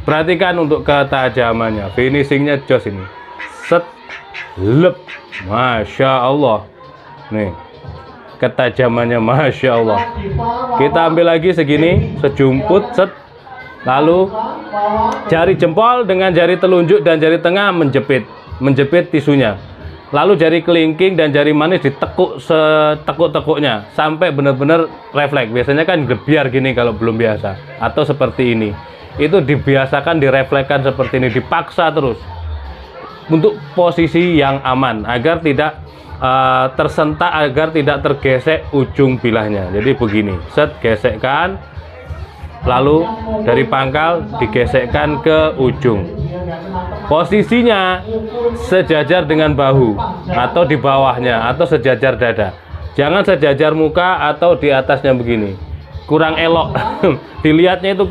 Perhatikan untuk ketajamannya, finishingnya jos ini. Set, lep, masya Allah. Nih, ketajamannya masya Allah. Kita ambil lagi segini, sejumput, set. Lalu jari jempol dengan jari telunjuk dan jari tengah menjepit tisunya. Lalu jari kelingking dan jari manis ditekuk setekuk-tekuknya sampai benar-benar refleks. Biasanya kan gebiar gini kalau belum biasa, atau seperti ini. Itu dibiasakan direflekskan seperti ini, dipaksa terus untuk posisi yang aman agar tidak tersentak, agar tidak tergesek ujung bilahnya. Jadi begini, set, gesekkan, lalu dari pangkal digesekkan ke ujung. Posisinya sejajar dengan bahu atau di bawahnya atau sejajar dada. Jangan sejajar muka atau di atasnya begini. Kurang elok. Dilihatnya itu